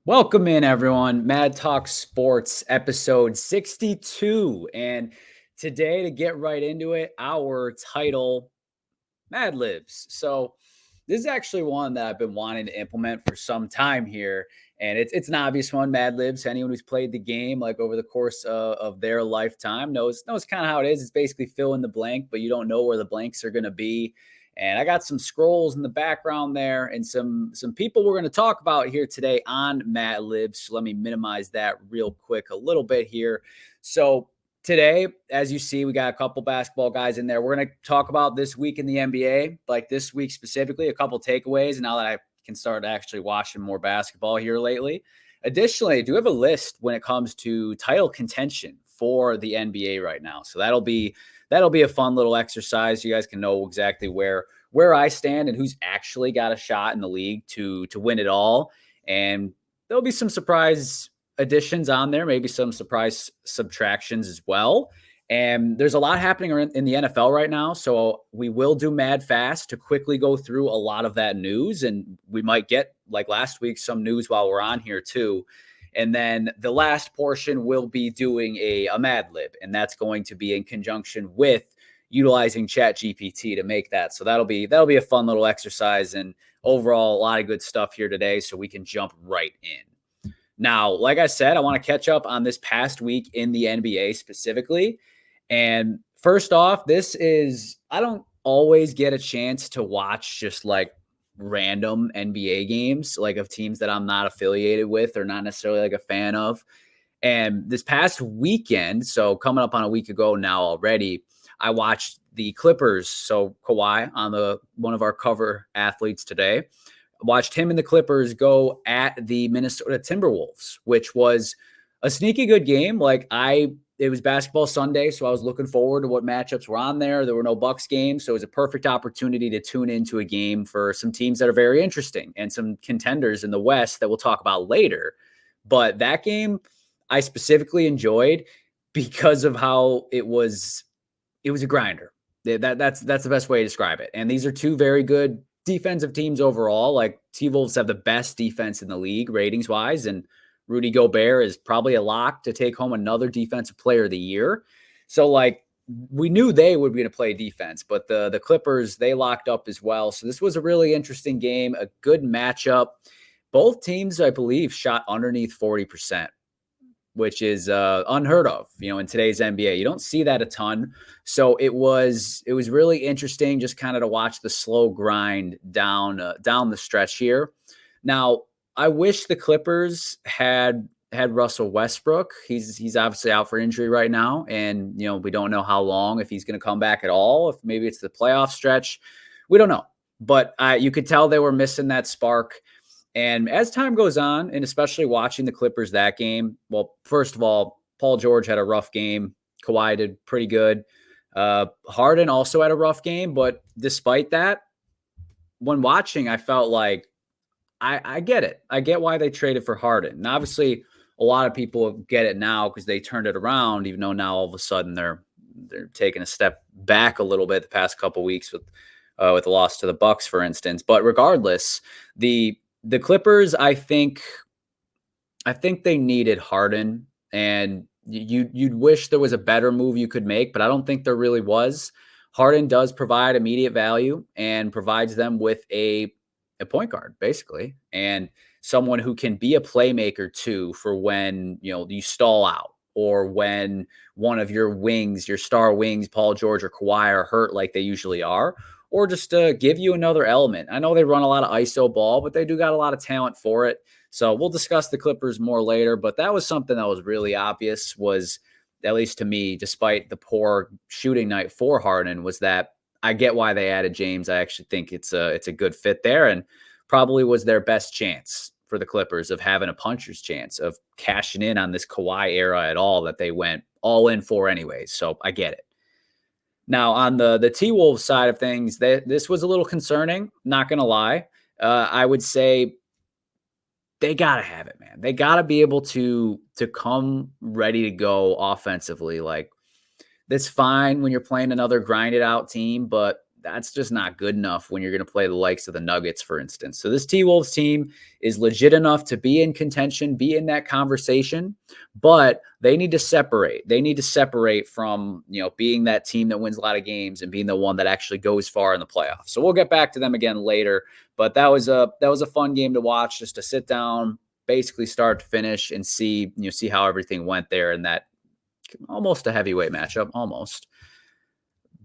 Welcome in, everyone. Mad Talk Sports, episode 62. And today, to get right into it, our title, MAD Libs. So, this is actually one that I've been wanting to implement for some time here. And it's an obvious one, Mad Libs. Anyone who's played the game like over the course of their lifetime knows kind of how it is. It's basically fill in the blank, but you don't know where the blanks are going to be. And I got some scrolls in the background there and some people we're going to talk about here today on Mad Libs. So let me minimize that real quick a little bit here. So today, as you see, we got a couple basketball guys in there. We're going to talk about this week in the NBA, like this week specifically, a couple takeaways. Now that I can start actually watching more basketball here lately. Additionally, I do have a list when it comes to title contention for the NBA right now. So that'll be a fun little exercise. You guys can know exactly where I stand and who's actually got a shot in the league to win it all. And there'll be some surprise additions on there, maybe some surprise subtractions as well. And there's a lot happening in the NFL right now. So we will do Mad Fast to quickly go through a lot of that news. And we might get, like last week, some news while we're on here too. And then the last portion will be doing a Mad Lib. And that's going to be in conjunction with utilizing Chat GPT to make that. So that'll be a fun little exercise. And overall, a lot of good stuff here today. So we can jump right in. Now, like I said, I want to catch up on this past week in the NBA specifically. And first off, I don't always get a chance to watch just like random NBA games, like of teams that I'm not affiliated with or not necessarily like a fan of. And this past weekend, so coming up on a week ago now already, I watched the Clippers. So Kawhi on the one of our cover athletes today watched him and the Clippers go at the Minnesota Timberwolves, which was a sneaky good game. It was basketball Sunday, so I was looking forward to what matchups were on there. There were no Bucks games, so it was a perfect opportunity to tune into a game for some teams that are very interesting and some contenders in the West that we'll talk about later. But that game I specifically enjoyed because of how it was. It was a grinder. That's the best way to describe it. And these are two very good defensive teams overall. Like T-Wolves have the best defense in the league ratings wise, and Rudy Gobert is probably a lock to take home another defensive player of the year. So like we knew they would be going to play defense, but the Clippers, they locked up as well. So this was a really interesting game, a good matchup. Both teams, I believe, shot underneath 40%, which is unheard of, in today's NBA. You don't see that a ton. So it was really interesting just kind of to watch the slow grind down the stretch here. Now, I wish the Clippers had Russell Westbrook. He's obviously out for injury right now, and we don't know how long, if he's going to come back at all, if maybe it's the playoff stretch. We don't know. But you could tell they were missing that spark. And as time goes on, and especially watching the Clippers that game, well, first of all, Paul George had a rough game. Kawhi did pretty good. Harden also had a rough game, but despite that, when watching, I felt like I get it. I get why they traded for Harden. And obviously, a lot of people get it now because they turned it around, even though now all of a sudden they're taking a step back a little bit the past couple weeks with the loss to the Bucks, for instance. But regardless, the Clippers, I think they needed Harden, and you'd wish there was a better move you could make, but I don't think there really was. Harden does provide immediate value and provides them with a point guard, basically, and someone who can be a playmaker too for when you stall out, or when one of your wings, your star wings, Paul George or Kawhi, are hurt like they usually are, or just to give you another element. I know they run a lot of ISO ball, but they do got a lot of talent for it. So we'll discuss the Clippers more later, but that was something that was really obvious, was, at least to me, despite the poor shooting night for Harden, was that I get why they added James. I actually think it's a good fit there, and probably was their best chance for the Clippers of having a puncher's chance of cashing in on this Kawhi era at all that they went all in for anyways. So I get it. Now, on the T-Wolves side of things, this was a little concerning, not going to lie. I would say they got to have it, man. They got to be able to come ready to go offensively. Like, that's fine when you're playing another grinded out team, but that's just not good enough when you're going to play the likes of the Nuggets, for instance. So this T-Wolves team is legit enough to be in contention, be in that conversation, but they need to separate. They need to separate from, being that team that wins a lot of games and being the one that actually goes far in the playoffs. So we'll get back to them again later, but that was a fun game to watch, just to sit down, basically start to finish, and see how everything went there in that almost a heavyweight matchup, almost.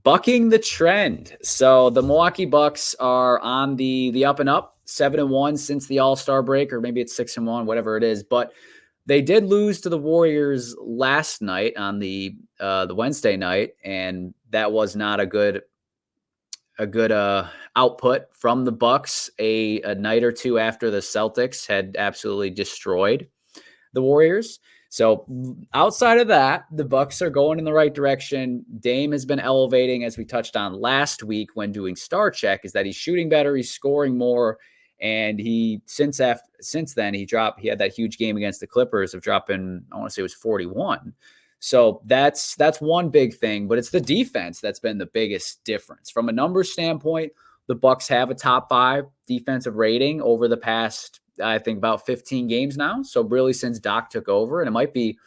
Bucking the trend. So the Milwaukee Bucks are on the up and up, 7-1 since the All-Star break, or maybe it's 6-1, whatever it is. But they did lose to the Warriors last night on the Wednesday night, and that was not a good output from the Bucks. A night or two after the Celtics had absolutely destroyed the Warriors. So outside of that, the Bucks are going in the right direction. Dame has been elevating, as we touched on last week when doing Star Check, is that he's shooting better, he's scoring more, and since then he had that huge game against the Clippers of dropping, I want to say it was 41. So that's one big thing, but it's the defense that's been the biggest difference. From a numbers standpoint, the Bucks have a top 5 defensive rating over the past, I think, about 15 games now. So really since Doc took over, and it might be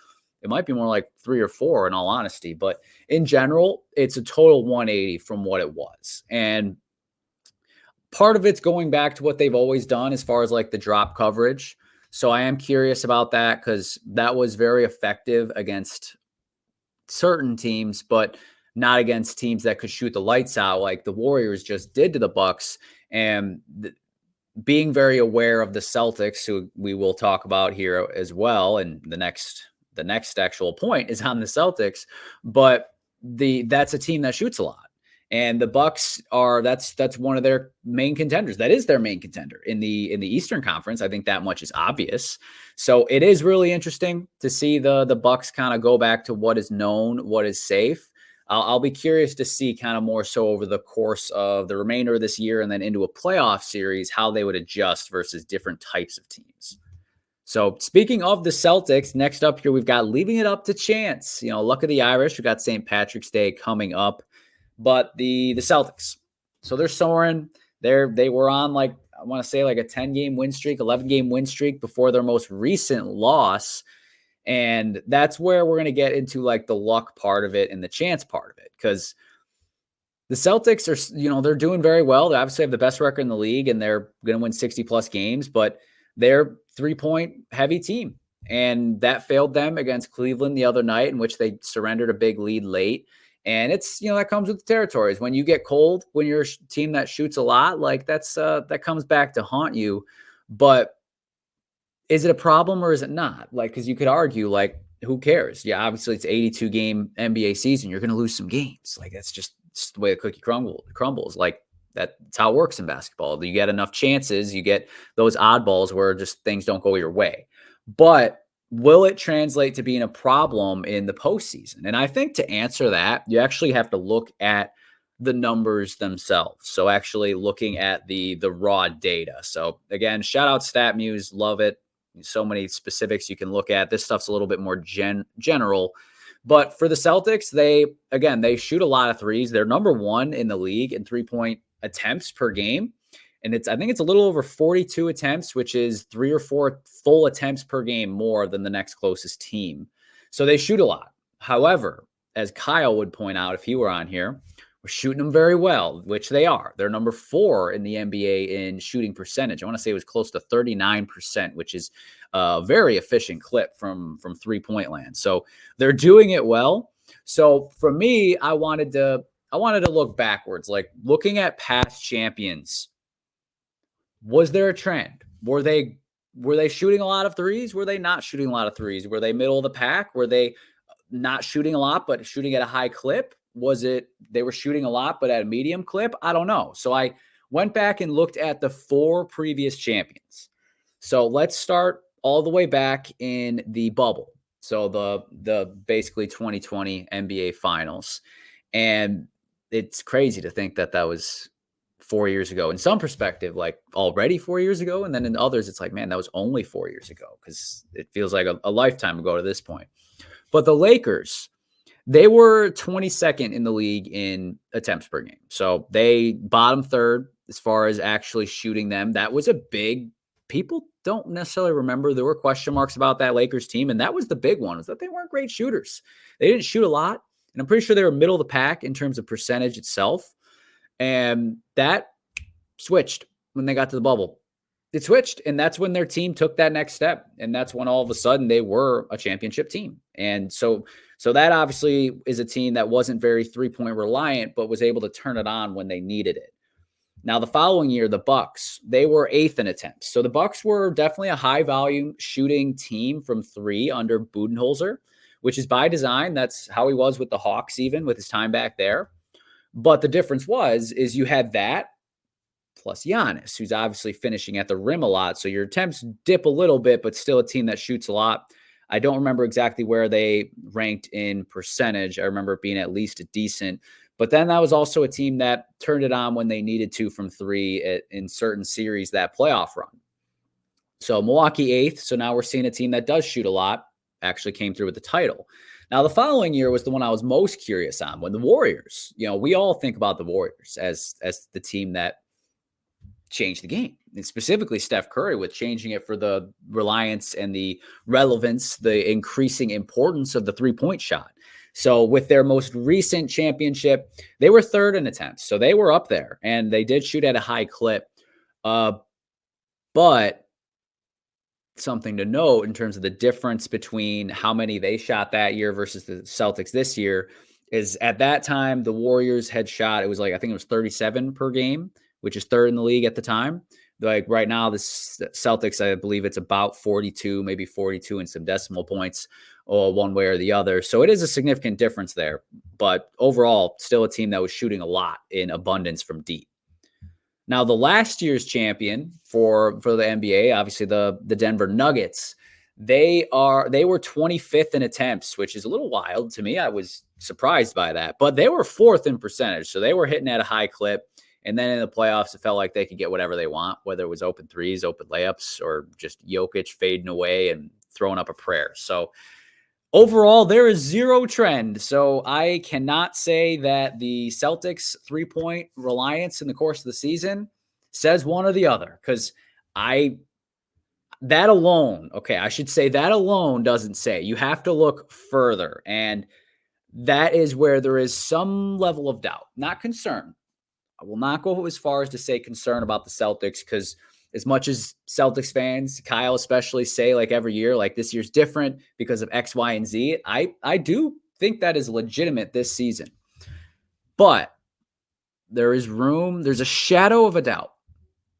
more like 3 or 4 in all honesty, but in general, it's a total 180 from what it was. And part of it's going back to what they've always done as far as like the drop coverage. So I am curious about that, because that was very effective against certain teams, but not against teams that could shoot the lights out like the Warriors just did to the Bucks. And being very aware of the Celtics, who we will talk about here as well, and the next actual point is on the Celtics, but that's a team that shoots a lot. And the Bucks that's one of their main contenders. That is their main contender in the Eastern Conference. I think that much is obvious. So it is really interesting to see the Bucks kind of go back to what is known, what is safe. I'll be curious to see kind of more so over the course of the remainder of this year and then into a playoff series, how they would adjust versus different types of teams. So speaking of the Celtics, next up here, we've got leaving it up to chance. Luck of the Irish. We've got St. Patrick's Day coming up. But the Celtics, so they're soaring. They were on, like, I want to say like a 10-game win streak, 11-game win streak before their most recent loss. And that's where we're going to get into like the luck part of it and the chance part of it, because the Celtics are, they're doing very well. They obviously have the best record in the league, and they're going to win 60 plus games, but they're 3-point heavy team. And that failed them against Cleveland the other night, in which they surrendered a big lead late. And it's, that comes with the territories. When you get cold, when you're a team that shoots a lot, like that comes back to haunt you. But is it a problem or is it not? Like, because you could argue, like, who cares? Yeah, obviously it's 82-game NBA season. You're going to lose some games. Like, that's just the way the cookie crumbles. Like, that's how it works in basketball. You get enough chances, you get those oddballs where just things don't go your way. But will it translate to being a problem in the postseason? And I think to answer that, you actually have to look at the numbers themselves. So actually looking at the raw data. So again, shout out StatMuse, love it. So many specifics you can look at. This stuff's a little bit more general. But for the Celtics, they shoot a lot of threes. They're number 1 in the league in 3-point attempts per game. And I think it's a little over 42 attempts, which is 3 or 4 full attempts per game more than the next closest team. So they shoot a lot. However, as Kyle would point out if he were on here, we're shooting them very well, which they are. They're number 4 in the NBA in shooting percentage. I want to say it was close to 39%, which is a very efficient clip from 3-point land. So they're doing it well. So for me, I wanted to look backwards, like looking at past champions. Was there a trend? Were they shooting a lot of threes? Were they not shooting a lot of threes? Were they middle of the pack? Were they not shooting a lot, but shooting at a high clip? Was it they were shooting a lot, but at a medium clip? I don't know. So I went back and looked at the 4 previous champions. So let's start all the way back in the bubble. So the basically 2020 NBA Finals. And it's crazy to think that was 4 years ago. In some perspective, like already 4 years ago. And then in others, it's like, man, that was only 4 years ago, because it feels like a lifetime ago to this point. But the Lakers, They were 22nd in the league in attempts per game. So they bottom third as far as actually shooting them. That was a big, people don't necessarily remember. There were question marks about that Lakers team. And that was the big one, is that they weren't great shooters. They didn't shoot a lot. And I'm pretty sure they were middle of the pack in terms of percentage itself. And that switched when they got to the bubble. It switched, and that's when their team took that next step, and that's when all of a sudden they were a championship team. And so that obviously is a team that wasn't very three-point reliant, but was able to turn it on when they needed it. Now the following year, the Bucks, they were 8th in attempts. So the Bucks were definitely a high volume shooting team from three under Budenholzer, which is by design. That's how he was with the Hawks, even with his time back there. But the difference is you had that plus Giannis, who's obviously finishing at the rim a lot. So your attempts dip a little bit, but still a team that shoots a lot. I don't remember exactly where they ranked in percentage. I remember it being at least a decent. But then that was also a team that turned it on when they needed to from three in certain series, that playoff run. So Milwaukee 8th. So now we're seeing a team that does shoot a lot, actually came through with the title. Now, the following year was the one I was most curious on, when the Warriors, we all think about the Warriors as the team that change the game, and specifically Steph Curry, with changing it for the reliance and the relevance, the increasing importance of the three-point shot. So with their most recent championship, they were 3rd in attempts. So they were up there, and they did shoot at a high clip. But something to note in terms of the difference between how many they shot that year versus the Celtics this year is, at that time, the Warriors had shot, it was like, I think it was 37 per game, which is 3rd in the league at the time. Like right now, the Celtics, I believe it's about 42, maybe 42 and some decimal points, or one way or the other. So it is a significant difference there. But overall, still a team that was shooting a lot in abundance from deep. Now, the last year's champion for the NBA, obviously the Denver Nuggets, they were 25th in attempts, which is a little wild to me. I was surprised by that, but they were 4th in percentage. So they were hitting at a high clip. And then in the playoffs, it felt like they could get whatever they want, whether it was open threes, open layups, or just Jokic fading away and throwing up a prayer. So overall, there is zero trend. So I cannot say that the Celtics' three-point reliance in the course of the season says one or the other, because that alone doesn't say. You have to look further. And that is where there is some level of doubt, not concern. I will not go as far as to say concern about the Celtics, because as much as Celtics fans, Kyle especially, say like every year, like this year's different because of X, Y, and Z, I do think that is legitimate this season. But there is room, there's a shadow of a doubt,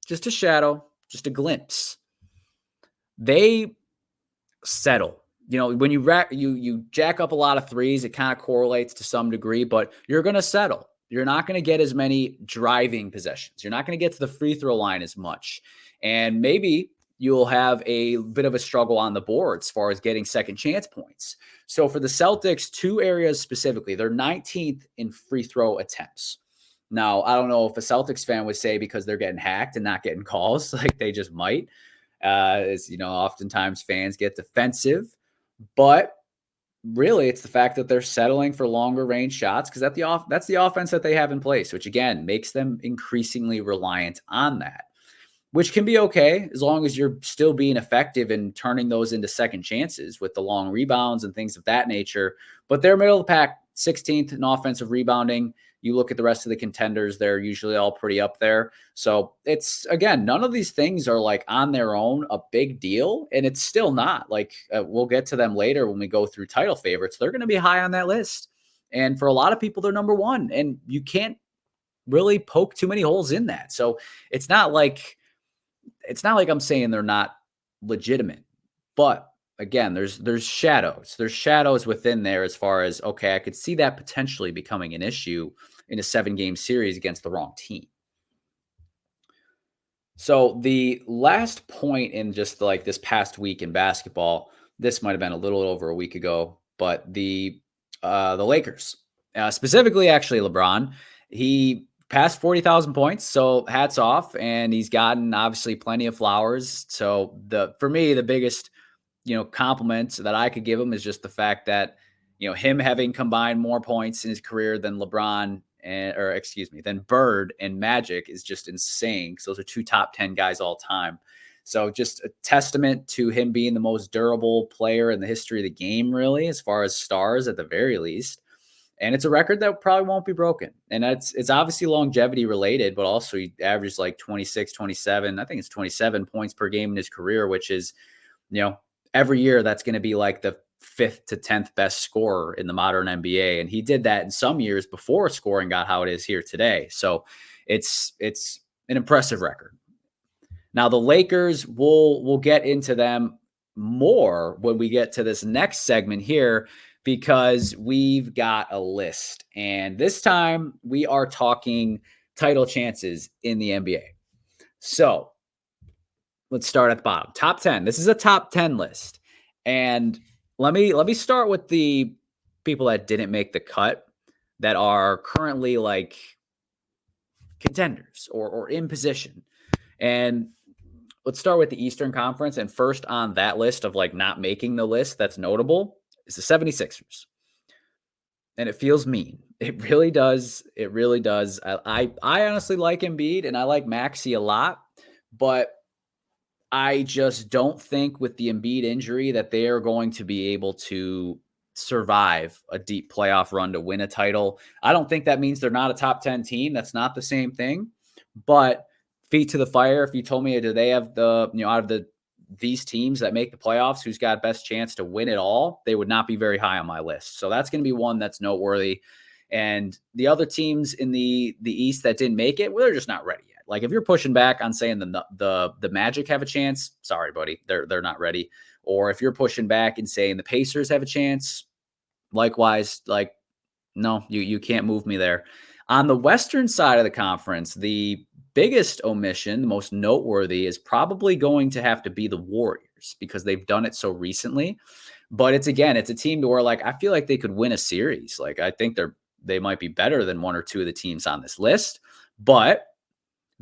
just a shadow, just a glimpse. They settle. When you jack up a lot of threes, it kind of correlates to some degree, but you're going to settle. You're not going to get as many driving possessions. You're not going to get to the free throw line as much. And maybe you'll have a bit of a struggle on the board as far as getting second chance points. So for the Celtics, two areas specifically, they're 19th in free throw attempts. Now, I don't know if a Celtics fan would say because they're getting hacked and not getting calls, like they just might. Oftentimes fans get defensive, but really it's the fact that they're settling for longer range shots, because that's the offense that they have in place, which again makes them increasingly reliant on that, which can be okay as long as you're still being effective in turning those into second chances with the long rebounds and things of that nature. But they're middle of the pack, 16th in offensive rebounding. You look at the rest of the contenders, they're usually all pretty up there. So it's, again, none of these things are like on their own a big deal. And it's still not like, we'll get to them later when we go through title favorites. They're going to be high on that list. And for a lot of people, they're number one. And you can't really poke too many holes in that. So it's not like I'm saying they're not legitimate. But again, there's shadows. There's shadows within there as far as, okay, I could see that potentially becoming an issue in a 7-game series against the wrong team. So the last point in just like this past week in basketball, this might have been a little over a week ago, but the Lakers, specifically actually LeBron, he passed 40,000 points. So hats off, and he's gotten obviously plenty of flowers. So for me, the biggest compliment that I could give him is just the fact that, him having combined more points in his career than than Bird and Magic is just insane. Because those are two top 10 guys all time. So just a testament to him being the most durable player in the history of the game, really, as far as stars at the very least. And it's a record that probably won't be broken. And it's obviously longevity related, but also he averaged like 26, 27. I think it's 27 points per game in his career, which is, every year that's going to be like the 5th to 10th best scorer in the modern NBA. And he did that in some years before scoring got how it is here today. So it's an impressive record. Now the Lakers, we'll get into them more when we get to this next segment here, because we've got a list. And this time we are talking title chances in the NBA. So let's start at the bottom. Top 10. This is a top 10 list. And let me start with the people that didn't make the cut that are currently like contenders or in position. And let's start with the Eastern Conference. And first on that list of like not making the list that's notable is the 76ers. And it feels mean. It really does. It really does. I honestly like Embiid and I like Maxey a lot, but I just don't think with the Embiid injury that they are going to be able to survive a deep playoff run to win a title. I don't think that means they're not a top 10 team. That's not the same thing. But feet to the fire, if you told me, do they have out of these teams that make the playoffs, who's got best chance to win it all, they would not be very high on my list. So that's going to be one that's noteworthy. And the other teams in the East that didn't make it, well, they're just not ready yet. Like if you're pushing back on saying the Magic have a chance, sorry, buddy, they're not ready. Or if you're pushing back and saying the Pacers have a chance, likewise, like no, you can't move me there. On the Western side of the conference, the biggest omission, the most noteworthy, is probably going to have to be the Warriors because they've done it so recently. But it's a team to where like I feel like they could win a series. Like I think they might be better than one or two of the teams on this list, but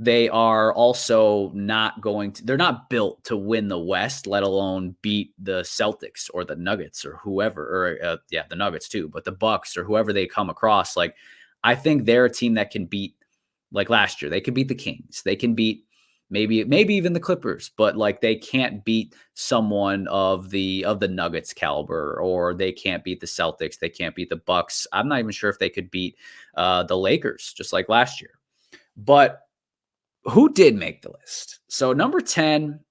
they are also they're not built to win the West, let alone beat the Celtics or the Nuggets or whoever, or the Nuggets too, but the Bucks or whoever they come across. Like, I think they're a team that can beat, like last year, they could beat the Kings. They can beat maybe even the Clippers, but like they can't beat someone of the Nuggets caliber, or they can't beat the Celtics. They can't beat the Bucks. I'm not even sure if they could beat the Lakers, just like last year. But who did make the list? So number 10,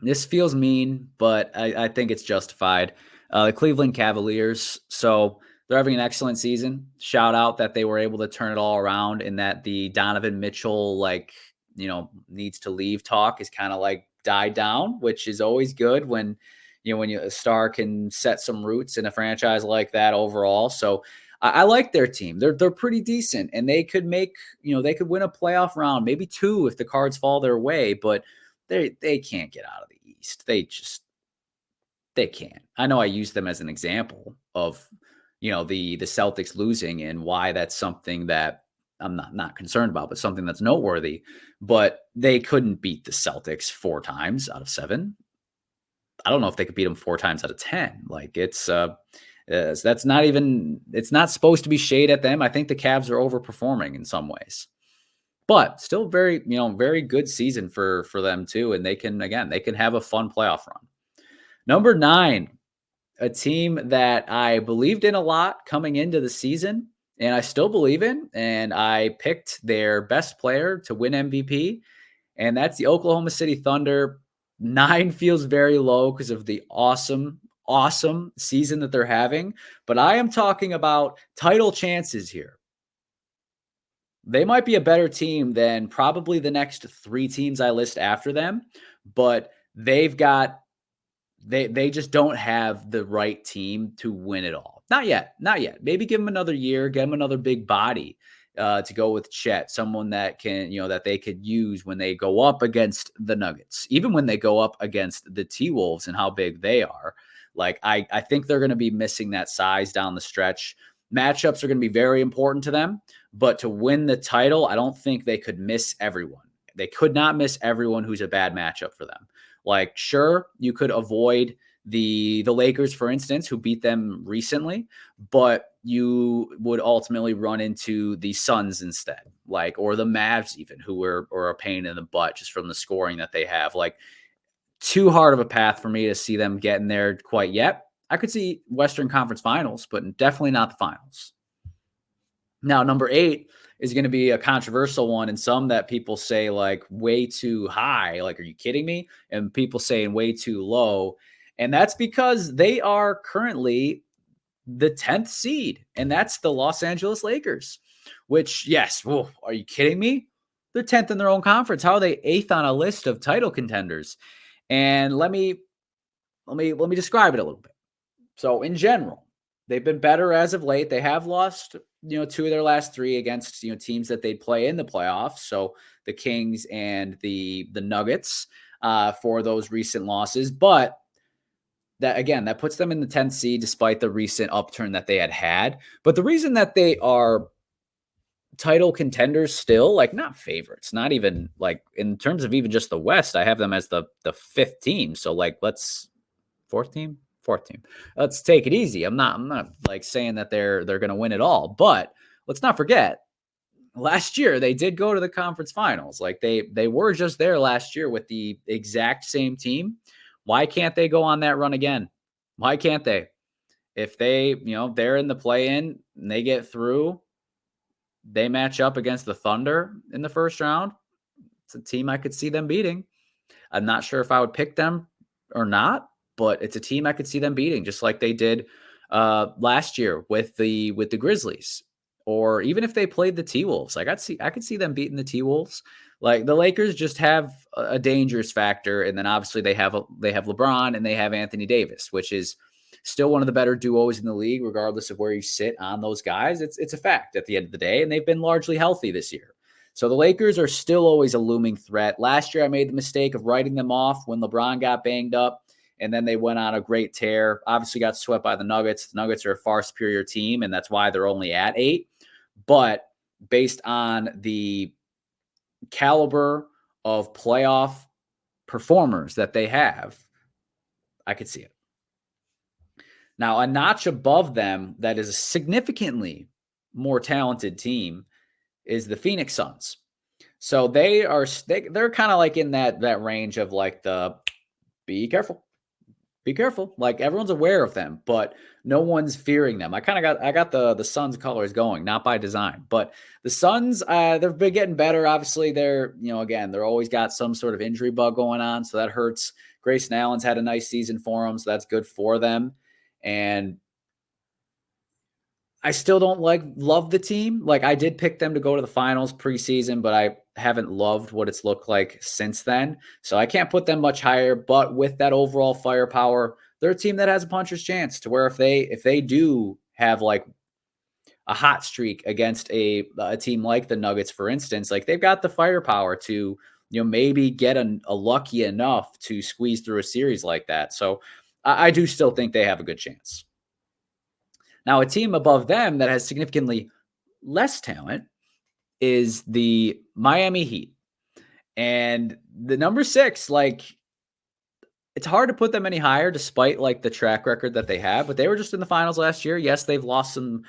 this feels mean, but I think it's justified. The Cleveland Cavaliers. So they're having an excellent season. Shout out that they were able to turn it all around, and that the Donovan Mitchell, needs to leave talk is kind of like died down, which is always good when a star can set some roots in a franchise like that overall. So I like their team. They're pretty decent, and they could they could win a playoff round, maybe two if the cards fall their way, but they can't get out of the East. They can't. I know I used them as an example of the Celtics losing and why that's something that I'm not concerned about, but something that's noteworthy. But they couldn't beat the Celtics 4 times out of 7. I don't know if they could beat them 4 times out of 10. Like that's not even, it's not supposed to be shade at them. I think the Cavs are overperforming in some ways, but still very good season for them too. And they can have a fun playoff run. Number 9, a team that I believed in a lot coming into the season, and I still believe in, and I picked their best player to win MVP, and that's the Oklahoma City Thunder. 9 feels very low because of the awesome season that they're having, but I am talking about title chances here. They might be a better team than probably the next 3 teams I list after them, but they just don't have the right team to win it all. Not yet. Maybe give them another year, get them another big body to go with Chet, someone that can, that they could use when they go up against the Nuggets, even when they go up against the T-Wolves and how big they are. Like, I think they're going to be missing that size down the stretch. Matchups are going to be very important to them, but to win the title, I don't think they could miss everyone. They could not miss everyone who's a bad matchup for them. Like, sure, you could avoid the Lakers, for instance, who beat them recently, but you would ultimately run into the Suns instead, like, or the Mavs even, who are a pain in the butt just from the scoring that they have. Like, too hard of a path for me to see them getting there quite yet. I could see Western Conference Finals, but definitely not the finals. Now, number 8 is going to be a controversial one, and some that people say like way too high. Like, are you kidding me? And people saying way too low. And that's because they are currently the 10th seed, and that's the Los Angeles Lakers, which, yes, whoa, are you kidding me? They're 10th in their own conference. How are they 8th on a list of title contenders? And let me describe it a little bit. So in general, they've been better as of late. They have lost, 2 of their last 3 against, teams that they'd play in the playoffs. So the Kings and the Nuggets for those recent losses. But that puts them in the 10th seed despite the recent upturn that they had. But the reason that they are title contenders still, like, not favorites, not even like in terms of even just the West, I have them as the 5th team. So like, let's fourth team, fourth team. Let's take it easy. I'm not like saying that they're going to win it all, but let's not forget last year they did go to the conference finals. Like, they were just there last year with the exact same team. Why can't they go on that run again? Why can't they? If they're in the play-in and they get through, they match up against the Thunder in the first round. It's a team I could see them beating. I'm not sure if I would pick them or not, but it's a team I could see them beating, just like they did last year with the Grizzlies, or even if they played the T-Wolves. Like, I could see them beating the T-Wolves. Like, the Lakers just have a dangerous factor, and then obviously they have LeBron and they have Anthony Davis, which is still one of the better duos in the league, regardless of where you sit on those guys. It's a fact at the end of the day, and they've been largely healthy this year. So the Lakers are still always a looming threat. Last year, I made the mistake of writing them off when LeBron got banged up, and then they went on a great tear. Obviously got swept by the Nuggets. The Nuggets are a far superior team, and that's why they're only at 8. But based on the caliber of playoff performers that they have, I could see it. Now, a notch above them that is a significantly more talented team is the Phoenix Suns. So they're kind of like in that range of like the be careful. Be careful. Like, everyone's aware of them, but no one's fearing them. I got the Suns colors going, not by design. But the Suns, they've been getting better. Obviously, they're always got some sort of injury bug going on, so that hurts. Grayson Allen's had a nice season for them, so that's good for them. And I still don't love the team. Like, I did pick them to go to the finals preseason, but I haven't loved what it's looked like since then. So I can't put them much higher, but with that overall firepower, they're a team that has a puncher's chance to where if they do have like a hot streak against a team like the Nuggets, for instance, like, they've got the firepower to, maybe get a lucky enough to squeeze through a series like that. So I do still think they have a good chance. Now, a team above them that has significantly less talent is the Miami Heat. And the number 6, like, it's hard to put them any higher despite like the track record that they have, but they were just in the finals last year. Yes, they've lost some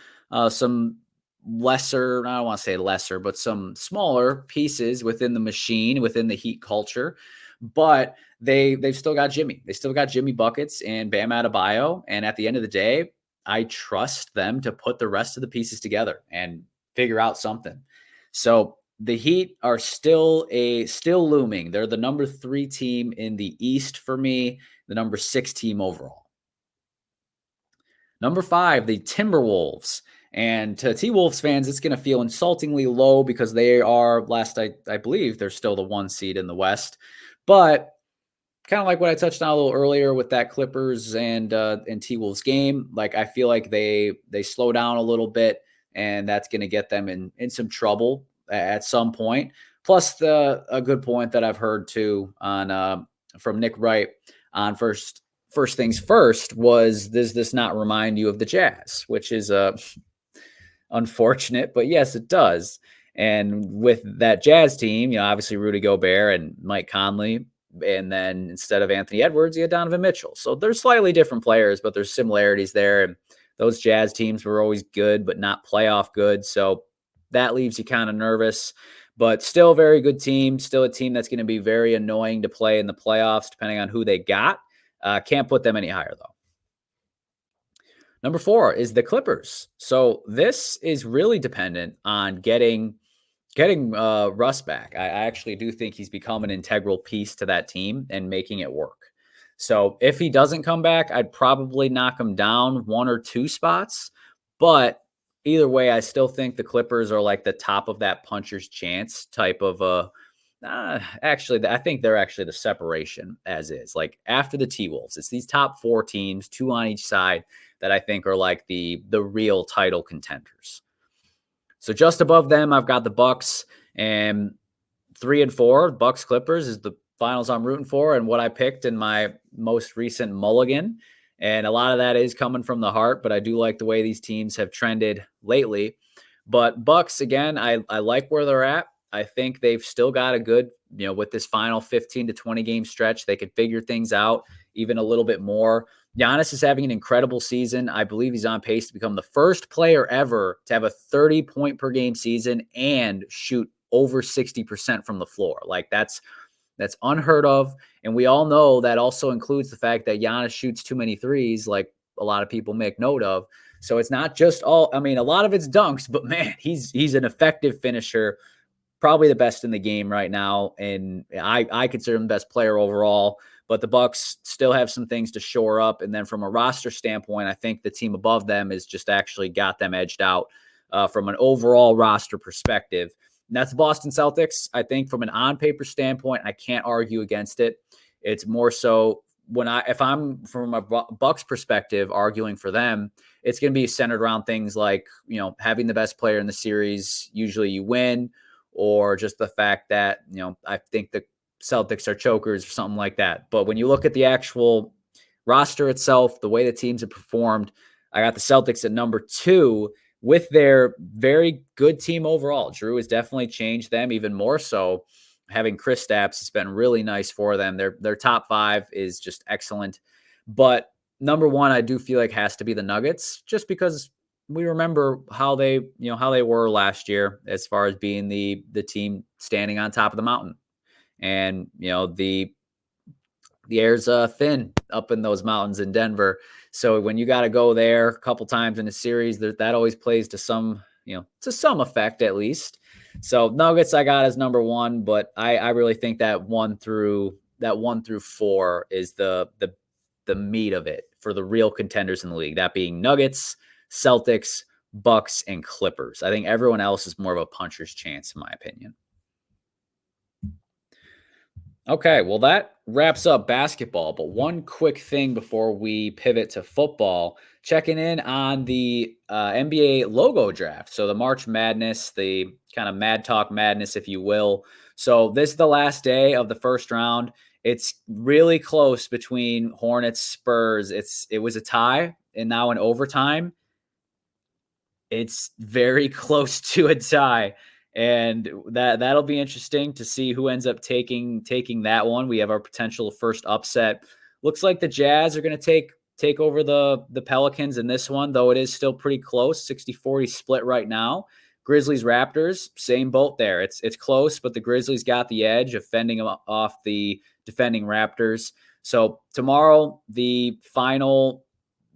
lesser, I don't want to say lesser, but some smaller pieces within the machine, within the Heat culture. But they've still got Jimmy. They still got Jimmy buckets and Bam Adebayo. And at the end of the day, I trust them to put the rest of the pieces together and figure out something. So the Heat are still looming. They're the number 3 team in the East for me, the number 6 team overall. Number 5, the Timberwolves. And to T-Wolves fans, it's going to feel insultingly low because they are, I believe, they're still the 1 seed in the West. But kind of like what I touched on a little earlier with that Clippers and T-Wolves game, like, I feel like they slow down a little bit, and that's going to get them in some trouble at some point. Plus, a good point that I've heard too on from Nick Wright on first things first was, does this not remind you of the Jazz? Which is unfortunate, but yes, it does. And with that Jazz team, obviously Rudy Gobert and Mike Conley, And then instead of Anthony Edwards, you had Donovan Mitchell. So they're slightly different players, but there's similarities there. And those Jazz teams were always good, but not playoff good. So that leaves you kind of nervous, but still a very good team. Still a team that's going to be very annoying to play in the playoffs, depending on who they got. Can't put them any higher, though. Number 4 is the Clippers. So this is really dependent on getting Russ back. I actually do think he's become an integral piece to that team and making it work. So if he doesn't come back, I'd probably knock him down 1 or 2 spots. But either way, I still think the Clippers are like the top of that puncher's chance type of actually, I think they're actually the separation as is. Like after the T-Wolves, it's these top 4 teams, 2 on each side, that I think are like the real title contenders. So just above them, I've got the Bucks, and 3 and 4, Bucks Clippers is the finals I'm rooting for and what I picked in my most recent mulligan. And a lot of that is coming from the heart, but I do like the way these teams have trended lately. But Bucks, again, I like where they're at. I think they've still got a good, with this final 15 to 20 game stretch, they could figure things out even a little bit more. Giannis is having an incredible season. I believe he's on pace to become the first player ever to have a 30-point per game season and shoot over 60% from the floor. Like that's unheard of. And we all know that also includes the fact that Giannis shoots too many threes, like a lot of people make note of. So it's not just a lot of it's dunks, but man, he's an effective finisher, probably the best in the game right now. And I consider him the best player overall. But the Bucks still have some things to shore up. And then from a roster standpoint, I think the team above them has just actually got them edged out from an overall roster perspective. And that's the Boston Celtics. I think from an on-paper standpoint, I can't argue against it. It's more so if I'm from a Bucks perspective arguing for them, it's going to be centered around things like, having the best player in the series, usually you win, or just the fact that, I think the Celtics are chokers or something like that. But when you look at the actual roster itself, the way the teams have performed, I got the Celtics at number 2 with their very good team overall. Drew has definitely changed them even more so. Having Kristaps has been really nice for them. Their top 5 is just excellent. But number 1, I do feel like has to be the Nuggets, just because we remember how they were last year as far as being the team standing on top of the mountain. And, the air's thin up in those mountains in Denver. So when you got to go there a couple times in a series, that always plays to some effect at least. So Nuggets I got as number 1, but I really think that 1 through 4 is the meat of it for the real contenders in the league. That being Nuggets, Celtics, Bucks, and Clippers. I think everyone else is more of a puncher's chance, in my opinion. Okay, well, that wraps up basketball. But one quick thing before we pivot to football, checking in on the NBA logo draft. So the March Madness, the kind of Mad Talk Madness, if you will. So this is the last day of the first round. It's really close between Hornets, Spurs. It was a tie, and now in overtime, it's very close to a tie. And that'll be interesting to see who ends up taking that one. We have our potential first upset. Looks like the Jazz are going to take over the Pelicans in this one, though it is still pretty close, 60-40 split right now. Grizzlies Raptors, same boat there. It's close, but the Grizzlies got the edge of fending off the defending Raptors. So tomorrow, the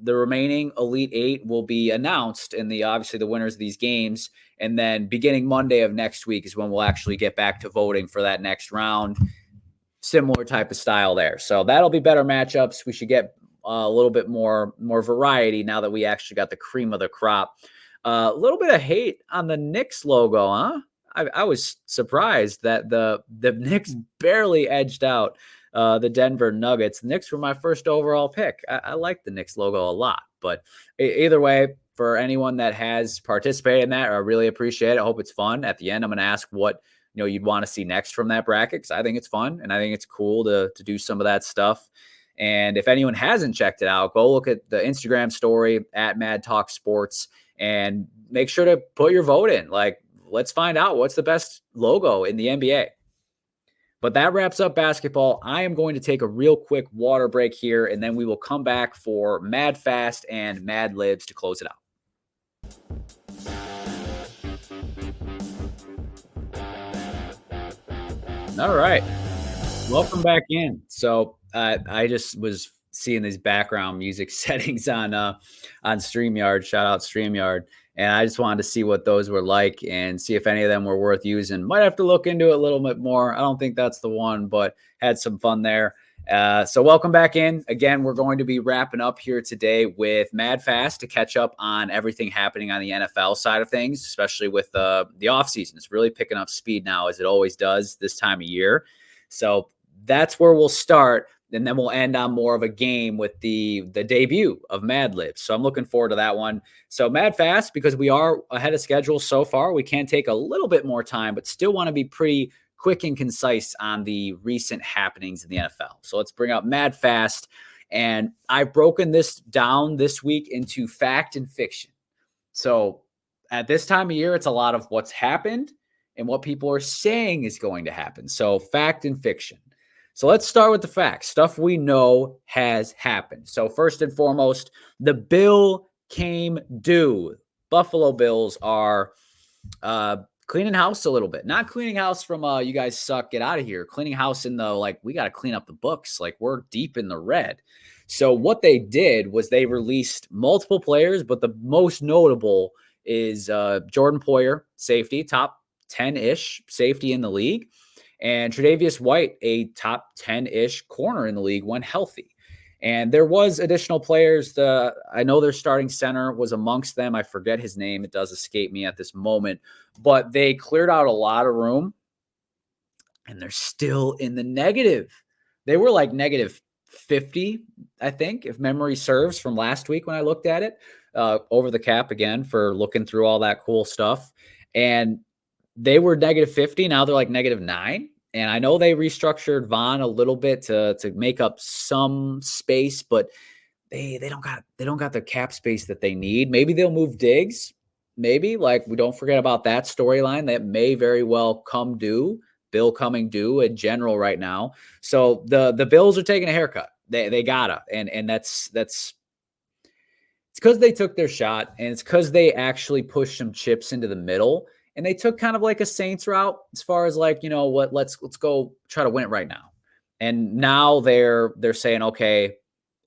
remaining Elite 8 will be announced, and obviously the winners of these games. And then beginning Monday of next week is when we'll actually get back to voting for that next round. Similar type of style there. So that'll be better matchups. We should get a little bit more variety now that we actually got the cream of the crop. A little bit of hate on the Knicks logo, huh? I was surprised that the Knicks barely edged out the Denver Nuggets. The Knicks were my first overall pick. I like the Knicks logo a lot. But either way, for anyone that has participated in that, I really appreciate it. I hope it's fun. At the end, I'm going to ask what you'd want to see next from that bracket, because I think it's fun and I think it's cool to do some of that stuff. And if anyone hasn't checked it out, go look at the Instagram story at Mad Talk Sports and make sure to put your vote in. Like, let's find out what's the best logo in the NBA. But that wraps up basketball. I am going to take a real quick water break here, and then we will come back for Mad Fast and Mad Libs to close it out. All right. Welcome back in. So I just was seeing these background music settings on StreamYard. Shout out StreamYard. And I just wanted to see what those were like and see if any of them were worth using. Might have to look into it a little bit more. I don't think that's the one, but had some fun there. So welcome back in. Again, we're going to be wrapping up here today with Mad Fast to catch up on everything happening on the NFL side of things, especially with the offseason. It's really picking up speed now, as it always does this time of year. So that's where we'll start. And then we'll end on more of a game with the debut of Mad Libs. So I'm looking forward to that one. So Mad Fast, because we are ahead of schedule so far, we can take a little bit more time, but still want to be pretty quick and concise on the recent happenings in the NFL. So let's bring up Mad Fast. And I've broken this down this week into fact and fiction. So at this time of year, it's a lot of what's happened and what people are saying is going to happen. So fact and fiction. So let's start with the facts, stuff we know has happened. So first and foremost, the bill came due. Buffalo Bills are cleaning house a little bit. Not cleaning house from you guys suck, get out of here. Cleaning house in the like, we got to clean up the books. Like we're deep in the red. So what they did was they released multiple players, but the most notable is Jordan Poyer, safety, top 10-ish safety in the league. And Tre'Davious White, a top 10-ish corner in the league when healthy. And there was additional players. I know their starting center was amongst them. I forget his name. It does escape me at this moment. But they cleared out a lot of room. And they're still in the negative. They were like negative 50, I think, if memory serves, from last week when I looked at it. Over the cap again for looking through all that cool stuff. And they were negative 50. Now they're like negative 9. And I know they restructured Vaughn a little bit to make up some space, but they don't got the cap space that they need. Maybe they'll move Diggs. Maybe, like, we don't forget about that storyline that may very well come due. Bill coming due in general right now. So the Bills are taking a haircut. They gotta, and that's it's because they took their shot, and it's because they actually pushed some chips into the middle. And they took kind of like a Saints route as far as like, you know what, let's go try to win it right now. And now they're saying, okay,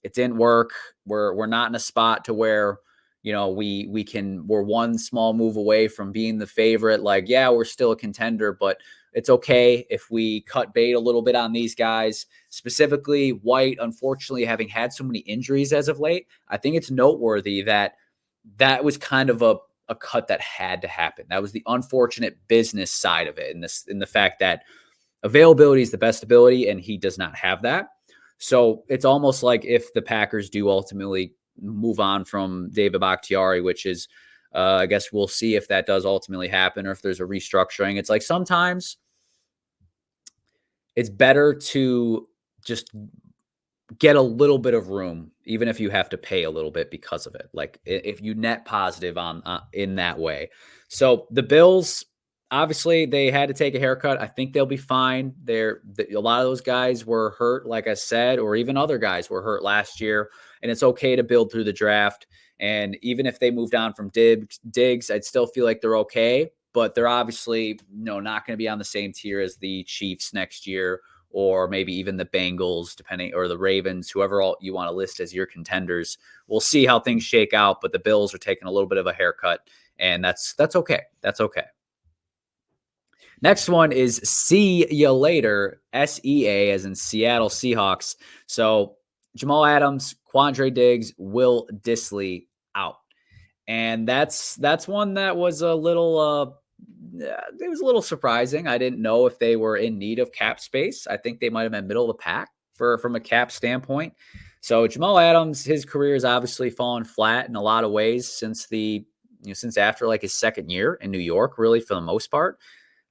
it didn't work. We're not in a spot to where, you know, we're one small move away from being the favorite. Like, yeah, we're still a contender, but it's okay if we cut bait a little bit on these guys, specifically White, unfortunately, having had so many injuries as of late. I think it's noteworthy that was kind of a cut that had to happen. That was the unfortunate business side of it. In the fact that availability is the best ability, and he does not have that. So it's almost like if the Packers do ultimately move on from David Bakhtiari, which is, I guess we'll see if that does ultimately happen or if there's a restructuring. It's like sometimes it's better to just get a little bit of room, even if you have to pay a little bit because of it. Like if you net positive on in that way. So the Bills, obviously, they had to take a haircut. I think they'll be fine. A lot of those guys were hurt, like I said, or even other guys were hurt last year, and it's okay to build through the draft. And even if they moved on from Diggs, I'd still feel like they're okay, but they're obviously not going to be on the same tier as the Chiefs next year, or maybe even the Bengals, depending, or the Ravens, whoever all you want to list as your contenders. We'll see how things shake out, but the Bills are taking a little bit of a haircut, and that's okay. That's okay. Next one is see ya later, SEA, as in Seattle Seahawks. So Jamal Adams, Quandre Diggs, Will Dissly out. And that's one that was a little it was a little surprising. I didn't know if they were in need of cap space. I think they might have been middle of the pack from a cap standpoint. So Jamal Adams, his career has obviously fallen flat in a lot of ways since after like his second year in New York, really, for the most part.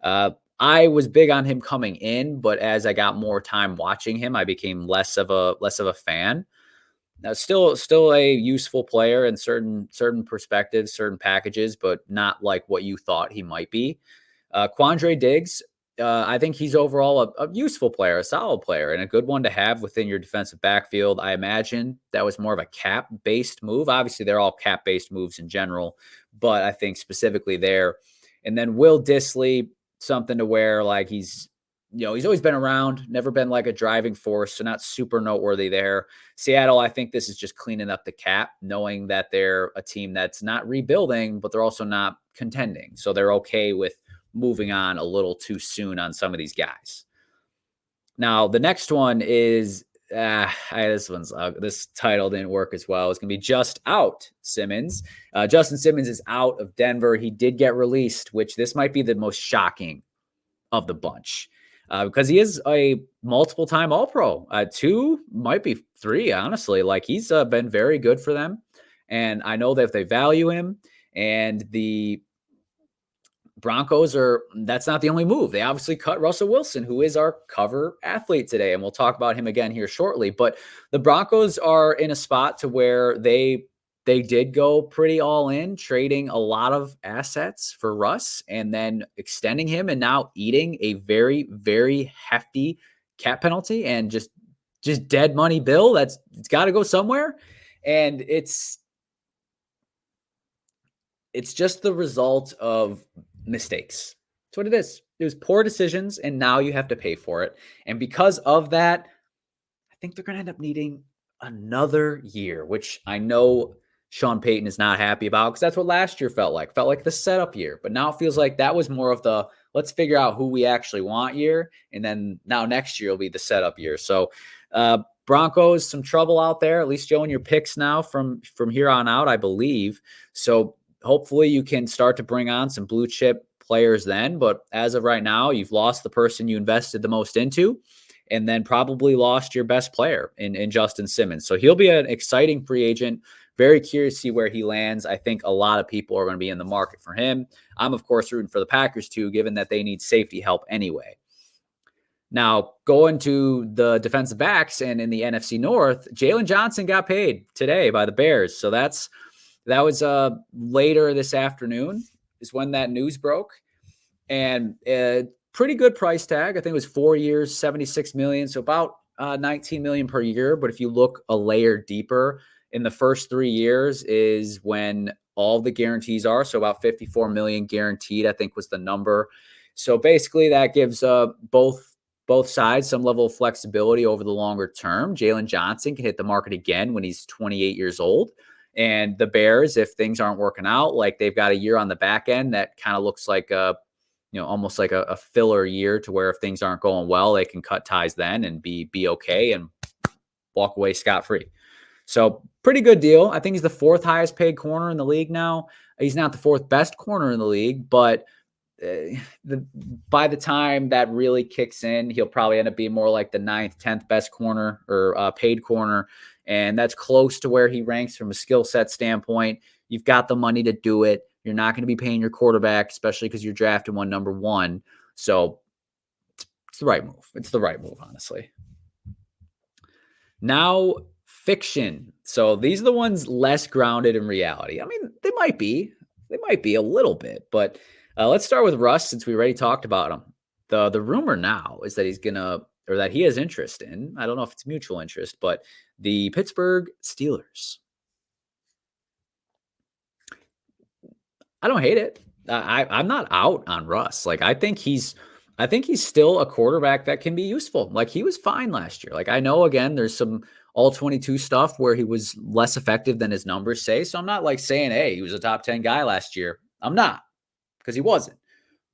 I was big on him coming in, but as I got more time watching him, I became less of a fan. Now, still a useful player in certain perspectives, certain packages, but not like what you thought he might be. Quandre Diggs, I think he's overall a useful player, a solid player, and a good one to have within your defensive backfield. I imagine that was more of a cap based move. Obviously, they're all cap based moves in general, but I think specifically there. And then Will Disley, something to where like he's always been around, never been like a driving force, so not super noteworthy there. Seattle, I think this is just cleaning up the cap, knowing that they're a team that's not rebuilding, but they're also not contending. So they're okay with moving on a little too soon on some of these guys. Now, the next one is this title didn't work as well. It's gonna be just out Simmons. Justin Simmons is out of Denver. He did get released, which this might be the most shocking of the bunch because he is a multiple time All Pro. Two, might be three, honestly. Like he's been very good for them. And I know that if they value him and the Broncos that's not the only move. They obviously cut Russell Wilson, who is our cover athlete today. And we'll talk about him again here shortly. But the Broncos are in a spot to where they did go pretty all in, trading a lot of assets for Russ and then extending him and now eating a very, very hefty cap penalty and just dead money bill. It's got to go somewhere. And it's just the result of mistakes. That's what it is. It was poor decisions, and now you have to pay for it. And because of that, I think they're going to end up needing another year, which I know Sean Payton is not happy about because that's what last year felt like. Felt like the setup year. But now it feels like that was more of the let's figure out who we actually want year. And then now next year will be the setup year. So Broncos, some trouble out there, at least showing your picks now from here on out, I believe. So hopefully you can start to bring on some blue chip players then. But as of right now, you've lost the person you invested the most into and then probably lost your best player in Justin Simmons. So he'll be an exciting free agent. Very curious to see where he lands. I think a lot of people are going to be in the market for him. I'm, of course, rooting for the Packers too, given that they need safety help anyway. Now, going to the defensive backs and in the NFC North, Jalen Johnson got paid today by the Bears. So that was later this afternoon is when that news broke. And pretty good price tag. I think it was 4 years, $76 million. So about $19 million per year. But if you look a layer deeper, in the first 3 years is when all the guarantees are. So about $54 million guaranteed, I think was the number. So basically that gives both sides some level of flexibility over the longer term. Jalen Johnson can hit the market again when he's 28 years old. And the Bears, if things aren't working out, like they've got a year on the back end that kind of looks like almost like a filler year to where if things aren't going well, they can cut ties then and be okay and walk away scot-free. So pretty good deal. I think he's the fourth highest paid corner in the league now. He's not the fourth best corner in the league, but by the time that really kicks in, he'll probably end up being more like the 9th, 10th best corner or paid corner. And that's close to where he ranks from a skill set standpoint. You've got the money to do it. You're not going to be paying your quarterback, especially because you're drafting one number one. So it's the right move. It's the right move, honestly. Now, fiction. So these are the ones less grounded in reality. I mean, they might be a little bit, but let's start with Russ since we already talked about him. The rumor now is that that he has interest in, I don't know if it's mutual interest, but the Pittsburgh Steelers. I don't hate it. I'm not out on Russ. Like I think he's still a quarterback that can be useful. Like he was fine last year. Like I know again, there's some all 22 stuff where he was less effective than his numbers say. So I'm not like saying, hey, he was a top 10 guy last year. I'm not because he wasn't.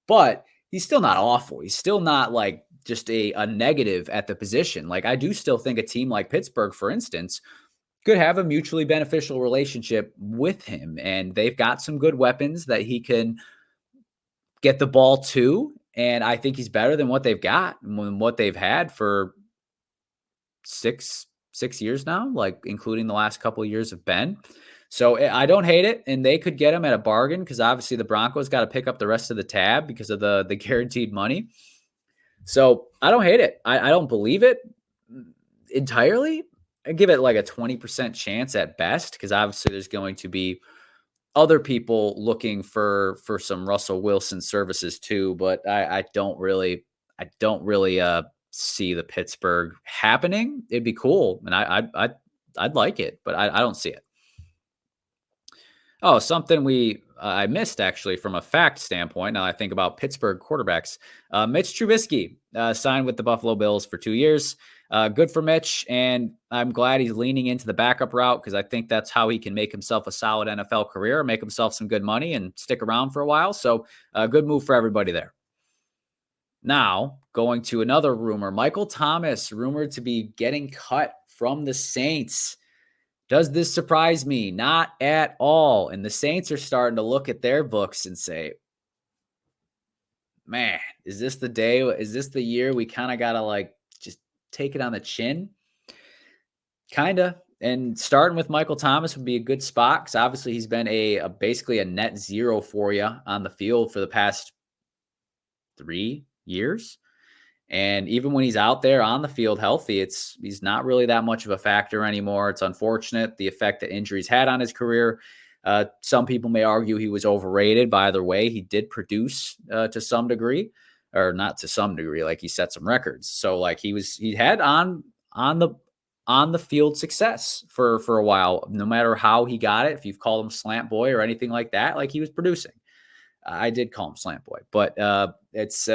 But he's still not awful. He's still not like just a negative at the position. Like I do still think a team like Pittsburgh, for instance, could have a mutually beneficial relationship with him. And they've got some good weapons that he can get the ball to. And I think he's better than what they've got and what they've had for six years now, like including the last couple of years of Ben. So I don't hate it. And they could get him at a bargain because obviously the Broncos got to pick up the rest of the tab because of the guaranteed money. So I don't hate it. I don't believe it entirely. I give it like a 20% chance at best because obviously there's going to be other people looking for some Russell Wilson services too, but I don't really I don't really see the Pittsburgh happening. It'd be cool, and I'd like it, but I don't see it. Oh, something I missed actually from a fact standpoint. Now I think about Pittsburgh quarterbacks. Mitch Trubisky signed with the Buffalo Bills for 2 years. Good for Mitch, and I'm glad he's leaning into the backup route because I think that's how he can make himself a solid NFL career, make himself some good money, and stick around for a while. So, good move for everybody there. Now, going to another rumor, Michael Thomas rumored to be getting cut from the Saints. Does this surprise me? Not at all. And the Saints are starting to look at their books and say, man, is this the day? Is this the year we kind of got to like just take it on the chin? Kind of. And starting with Michael Thomas would be a good spot because obviously he's been basically a net zero for you on the field for the past 3 years. And even when he's out there on the field healthy, he's not really that much of a factor anymore. It's unfortunate the effect that injuries had on his career. Some people may argue he was overrated. By either way, he did produce to some degree, or not to some degree. Like he set some records. So like he had on the field success for a while. No matter how he got it, if you've called him slant boy or anything like that, like he was producing. I did call him slant boy, but it's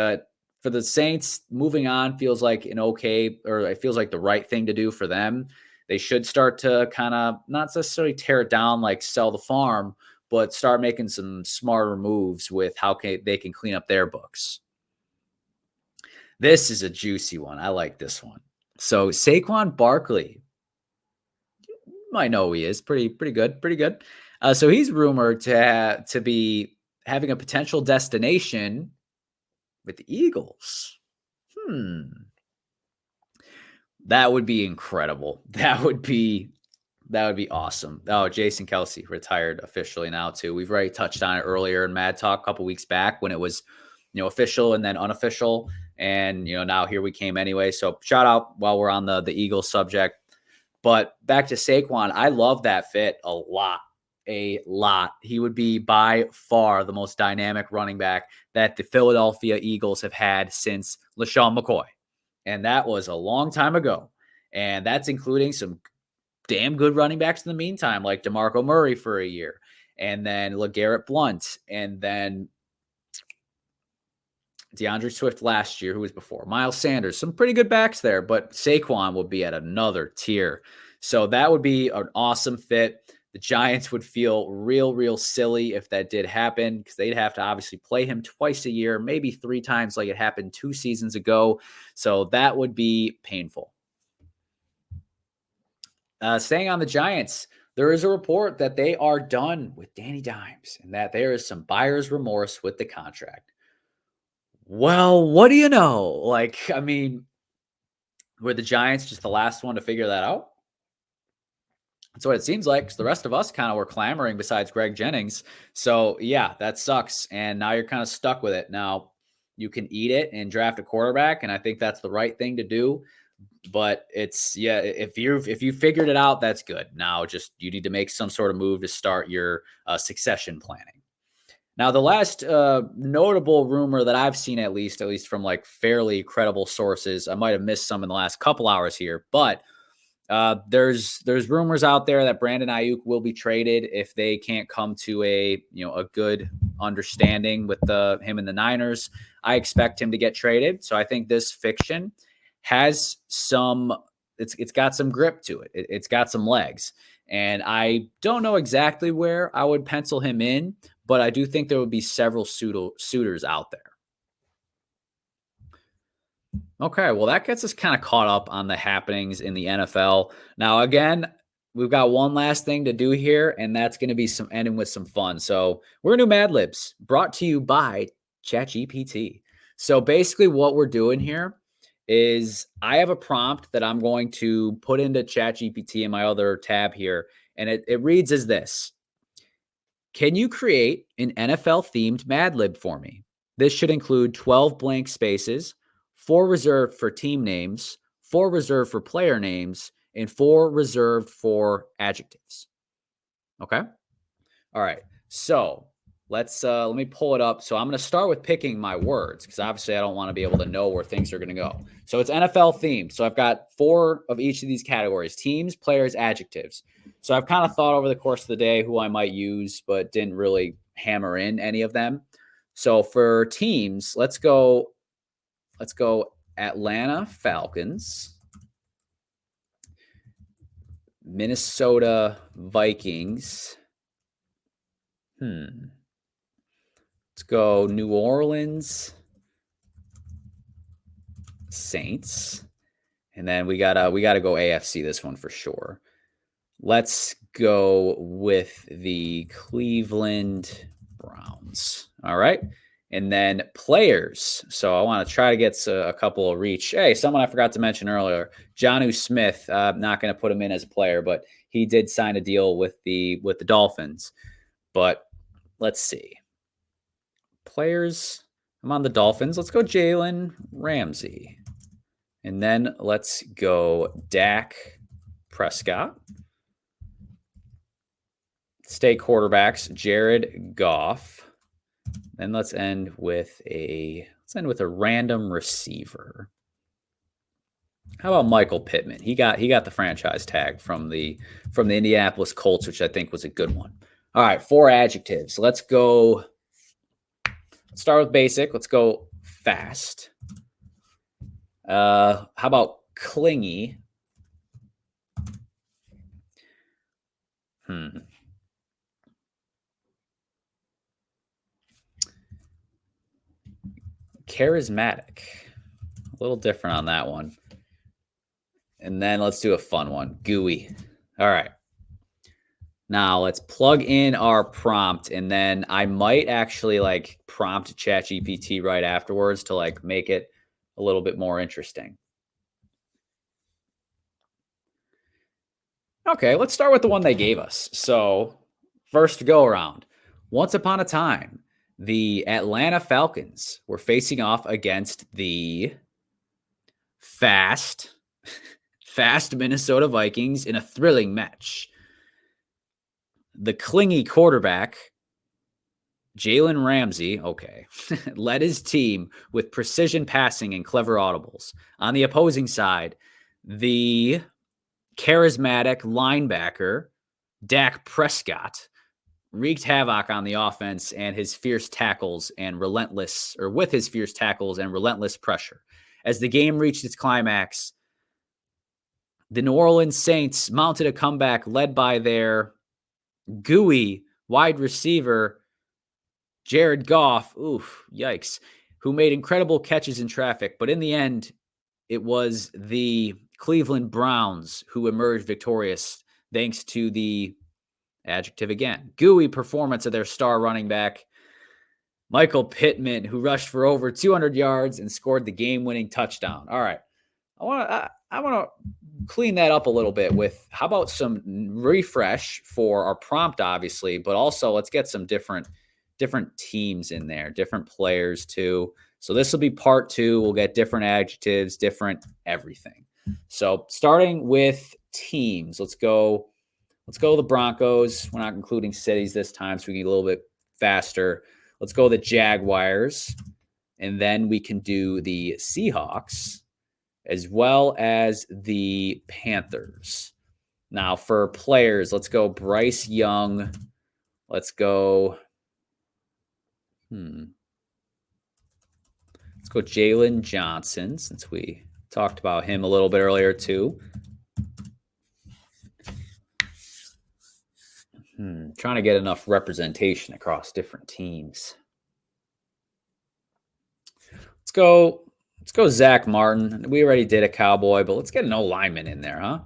for the Saints moving on feels like an okay, or it feels like the right thing to do for them. They should start to kind of not necessarily tear it down, like sell the farm, but start making some smarter moves with they can clean up their books. This is a juicy one. I like this one. So Saquon Barkley, you might know who he is. Pretty good. Pretty good. So he's rumored to be having a potential destination with the Eagles. That would be incredible. That would be awesome. Oh, Jason Kelsey retired officially now too. We've already touched on it earlier in Mad Talk a couple weeks back when it was, official and then unofficial. And, now here we came anyway. So shout out while we're on the Eagles subject. But back to Saquon, I love that fit a lot. He would be by far the most dynamic running back that the Philadelphia Eagles have had since LaShawn McCoy. And that was a long time ago. And that's including some damn good running backs in the meantime, like DeMarco Murray for a year, and then LeGarrette Blount, and then DeAndre Swift last year, who was before, Miles Sanders, some pretty good backs there, but Saquon would be at another tier. So that would be an awesome fit. The Giants would feel real silly if that did happen because they'd have to obviously play him twice a year, maybe 3 times like it happened 2 seasons ago. So that would be painful. Staying on the Giants, there is a report that they are done with Danny Dimes and that there is some buyer's remorse with the contract. Well, what do you know? Like, I mean, were the Giants just the last one to figure that out? That's what it seems like because the rest of us kind of were clamoring besides Greg Jennings. So, yeah, that sucks. And now you're kind of stuck with it. Now, you can eat it and draft a quarterback, and I think that's the right thing to do. But if you figured it out, that's good. Now, just you need to make some sort of move to start your succession planning. Now, the last notable rumor that I've seen, at least from like fairly credible sources, I might have missed some in the last couple hours here, but there's rumors out there that Brandon Ayuk will be traded if they can't come to a good understanding with him and the Niners. I expect him to get traded, so I think this fiction has it's got some grip to it. It's got some legs, and I don't know exactly where I would pencil him in, but I do think there would be several suitors out there. Okay, well, that gets us kind of caught up on the happenings in the NFL. Now, again, we've got one last thing to do here, and that's going to be ending with some fun. So we're going to do Mad Libs, brought to you by ChatGPT. So basically what we're doing here is I have a prompt that I'm going to put into ChatGPT in my other tab here, and it reads as this. Can you create an NFL-themed Mad Lib for me? This should include 12 blank spaces, 4 reserved for team names, 4 reserved for player names, and 4 reserved for adjectives. Okay? All right. So Let me pull it up. So I'm going to start with picking my words because obviously I don't want to be able to know where things are going to go. So it's NFL themed. So I've got 4 of each of these categories: teams, players, adjectives. So I've kind of thought over the course of the day who I might use, but didn't really hammer in any of them. So for teams, let's go Atlanta Falcons, Minnesota Vikings. Let's go New Orleans Saints. And then we gotta go AFC this one for sure. Let's go with the Cleveland Browns. All right. And then players. So I want to try to get a couple of reach. Hey, someone I forgot to mention earlier, Jonnu Smith. Not going to put him in as a player, but he did sign a deal with the Dolphins. But let's see. Players. I'm on the Dolphins. Let's go Jalen Ramsey. And then let's go Dak Prescott. State quarterbacks, Jared Goff. Then let's end with a random receiver. How about Michael Pittman? He got the franchise tag from the Indianapolis Colts, which I think was a good one. All right, 4 adjectives. Let's go. Let's start with basic. Let's go fast. How about clingy? Charismatic. A little different on that one. And then let's do a fun one. Gooey. All right. Now let's plug in our prompt, and then I might actually like prompt ChatGPT right afterwards to like make it a little bit more interesting. Okay, let's start with the one they gave us. So first go around. Once upon a time, the Atlanta Falcons were facing off against the fast Minnesota Vikings in a thrilling match. The clingy quarterback, Jalen Ramsey, led his team with precision passing and clever audibles. On the opposing side, the charismatic linebacker, Dak Prescott, wreaked havoc on the offense and his fierce tackles and relentless pressure. As the game reached its climax, the New Orleans Saints mounted a comeback led by their gooey wide receiver, Jared Goff, yikes, who made incredible catches in traffic. But in the end, it was the Cleveland Browns who emerged victorious thanks to the adjective again, gooey performance of their star running back, Michael Pittman, who rushed for over 200 yards and scored the game-winning touchdown. All right. I want to clean that up a little bit with how about some refresh for our prompt, obviously, but also let's get some different teams in there, different players too. So this will be part 2. We'll get different adjectives, different everything. So starting with teams, let's go the Broncos. We're not including cities this time, so we can get a little bit faster. Let's go the Jaguars, and then we can do the Seahawks as well as the Panthers. Now for players, let's go Bryce Young. Let's go let's go Jalen Johnson, since we talked about him a little bit earlier too. Trying to get enough representation across different teams. Let's go Zach Martin. We already did a Cowboy, but let's get an O-lineman in there, huh?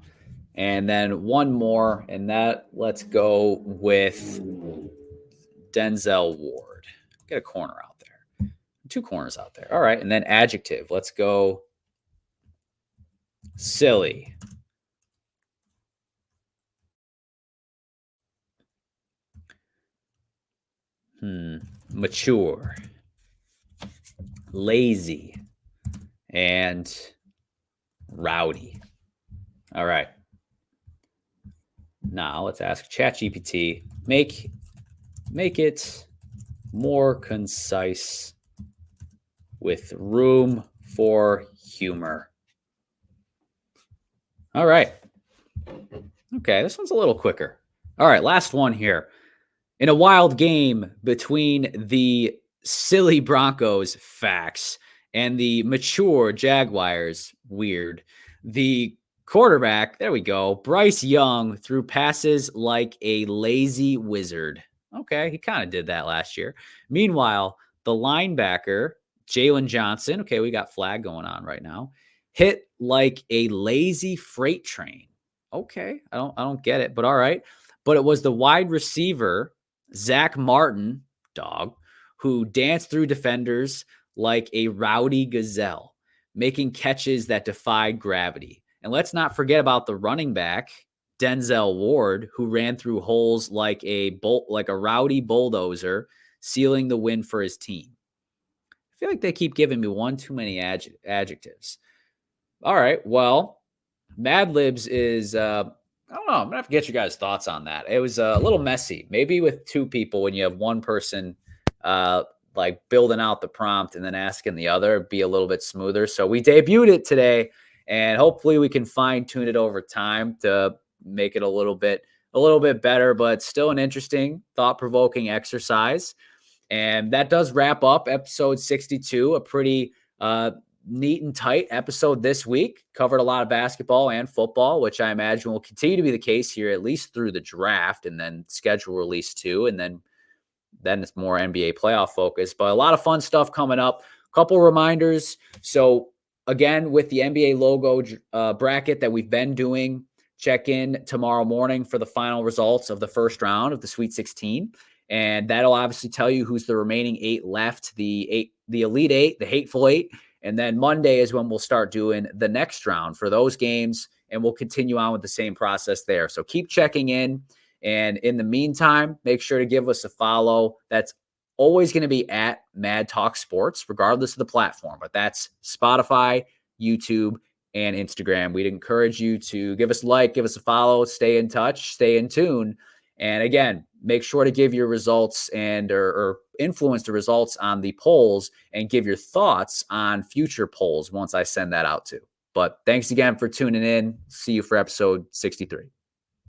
And then one more, and let's go with Denzel Ward. Get a corner out there. 2 corners out there. All right, and then adjective. Let's go silly. Mature. Lazy. And rowdy. All right. Now let's ask ChatGPT, make it more concise with room for humor. All right. Okay, this one's a little quicker. All right, last one here. In a wild game between the silly Broncos facts and the mature Jaguars weird, the quarterback, there we go, Bryce Young threw passes like a lazy wizard. Okay, he kind of did that last year. Meanwhile, the linebacker, Jalen Johnson, okay, we got flag going on right now, hit like a lazy freight train. Okay, I don't get it, but all right. But it was the wide receiver Zach Martin, dog, who danced through defenders like a rowdy gazelle, making catches that defied gravity. And let's not forget about the running back, Denzel Ward, who ran through holes like a rowdy bulldozer, sealing the win for his team. I feel like they keep giving me one too many adjectives. All right, well, Mad Libs is I don't know. I'm gonna have to get you guys' thoughts on that. It was a little messy. Maybe with two people, when you have one person uh like building out the prompt and then asking the other, be a little bit smoother. So we debuted it today, and hopefully we can fine tune it over time to make it a little bit better, but still an interesting, thought provoking exercise. And that does wrap up episode 62, a pretty neat and tight episode this week. Covered a lot of basketball and football, which I imagine will continue to be the case here, at least through the draft and then schedule release too. And then it's more NBA playoff focus, but a lot of fun stuff coming up. Couple reminders. So again, with the NBA logo bracket that we've been doing, check in tomorrow morning for the final results of the first round of the Sweet 16. And that'll obviously tell you who's the remaining 8 left, the Elite 8, the Hateful 8. And then Monday is when we'll start doing the next round for those games. And we'll continue on with the same process there. So keep checking in. And in the meantime, make sure to give us a follow. That's always going to be at Mad Talk Sports, regardless of the platform. But that's Spotify, YouTube, and Instagram. We'd encourage you to give us a like, give us a follow, stay in touch, stay in tune. And again, make sure to give your results or influence the results on the polls and give your thoughts on future polls once I send that out too. But thanks again for tuning in. See you for episode 63.